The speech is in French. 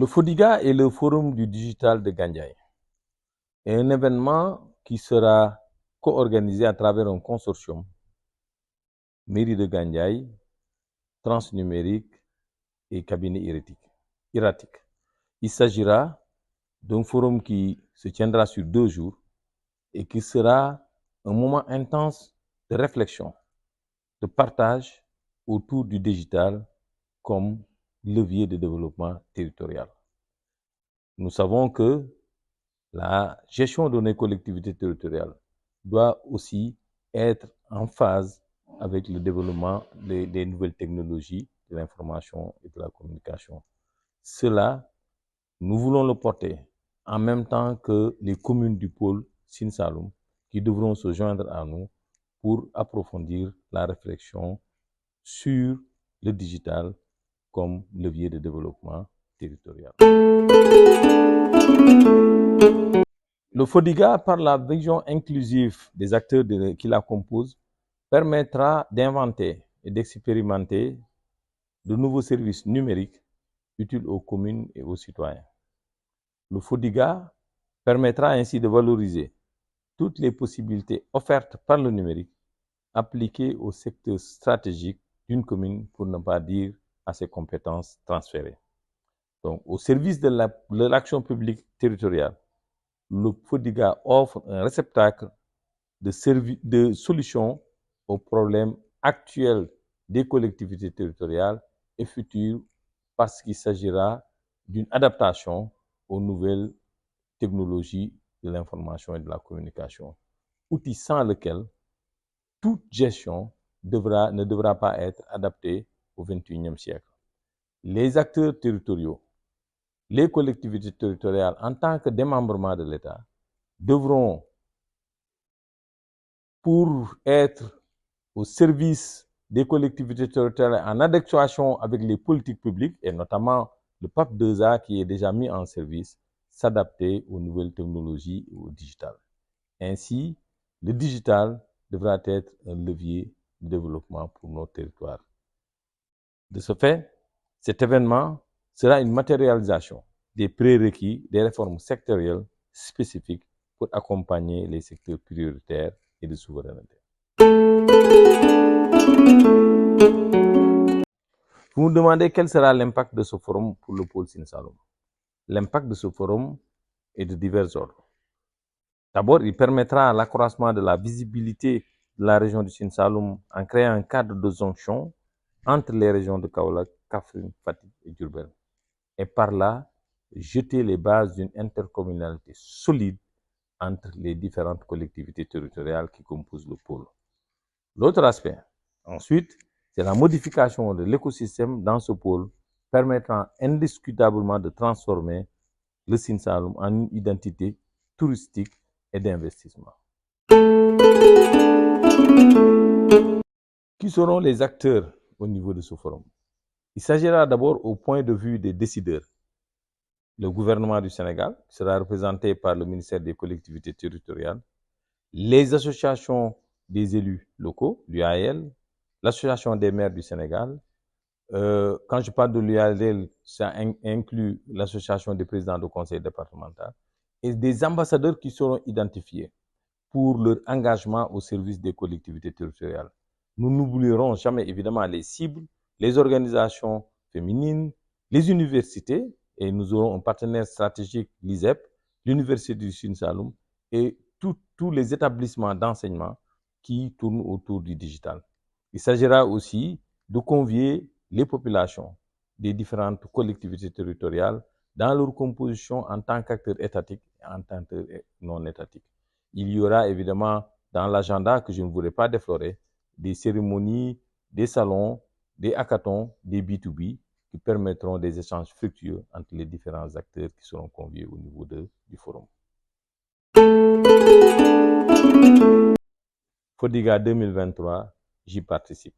Le FODIGA est le forum du digital de Gandiaye, un événement qui sera co-organisé à travers un consortium, mairie de Gandiaye, Transnumérique et cabinet Iratic. Il s'agira d'un forum qui se tiendra sur 2 jours et qui sera un moment intense de réflexion, de partage autour du digital comme levier de développement territorial. Nous savons que la gestion de nos collectivités territoriales doit aussi être en phase avec le développement des nouvelles technologies de l'information et de la communication. Cela, nous voulons le porter en même temps que les communes du pôle Sine Saloum qui devront se joindre à nous pour approfondir la réflexion sur le digital comme levier de développement territorial. Le FODIGA, par la vision inclusive des acteurs qui la composent, permettra d'inventer et d'expérimenter de nouveaux services numériques utiles aux communes et aux citoyens. Le FODIGA permettra ainsi de valoriser toutes les possibilités offertes par le numérique appliquées au secteur stratégique d'une commune, pour ne pas dire à ses compétences transférées. Donc, au service de l'action publique territoriale, le FODIGA offre un réceptacle de solutions aux problèmes actuels des collectivités territoriales et futures, parce qu'il s'agira d'une adaptation aux nouvelles technologies de l'information et de la communication, outil sans lequel toute gestion ne devra pas être adaptée au XXIe siècle. Les acteurs territoriaux, les collectivités territoriales, en tant que démembrement de l'État, devront, pour être au service des collectivités territoriales en adéquation avec les politiques publiques, et notamment le PAP 2A qui est déjà mis en service, s'adapter aux nouvelles technologies et au digital. Ainsi, le digital devra être un levier de développement pour nos territoires. De ce fait, cet événement sera une matérialisation des prérequis des réformes sectorielles spécifiques pour accompagner les secteurs prioritaires et de souveraineté. Vous me demandez quel sera l'impact de ce forum pour le pôle Sine Saloum. L'impact de ce forum est de divers ordres. D'abord, il permettra l'accroissement de la visibilité de la région du Sine Saloum en créant un cadre de jonction entre les régions de Kaolack, Kaffrine, Fatick et Diourbel, et par là jeter les bases d'une intercommunalité solide entre les différentes collectivités territoriales qui composent le pôle. L'autre aspect, ensuite, c'est la modification de l'écosystème dans ce pôle, permettant indiscutablement de transformer le Sine Saloum en une identité touristique et d'investissement. Qui seront les acteurs au niveau de ce forum? Il s'agira d'abord au point de vue des décideurs. Le gouvernement du Sénégal sera représenté par le ministère des collectivités territoriales, les associations des élus locaux, l'UAL, l'association des maires du Sénégal. Quand je parle de l'UAL, ça inclut l'association des présidents du conseil départemental et des ambassadeurs qui seront identifiés pour leur engagement au service des collectivités territoriales. Nous n'oublierons jamais évidemment les cibles, les organisations féminines, les universités, et nous aurons un partenaire stratégique, l'ISEP, l'Université du Sine Saloum et tous les établissements d'enseignement qui tournent autour du digital. Il s'agira aussi de convier les populations des différentes collectivités territoriales dans leur composition en tant qu'acteurs étatiques et en tant que non étatiques. Il y aura évidemment dans l'agenda que je ne voudrais pas déflorer des cérémonies, des salons, des hackathons, des B2B qui permettront des échanges fructueux entre les différents acteurs qui seront conviés au niveau du forum. FODIGA 2023, j'y participe.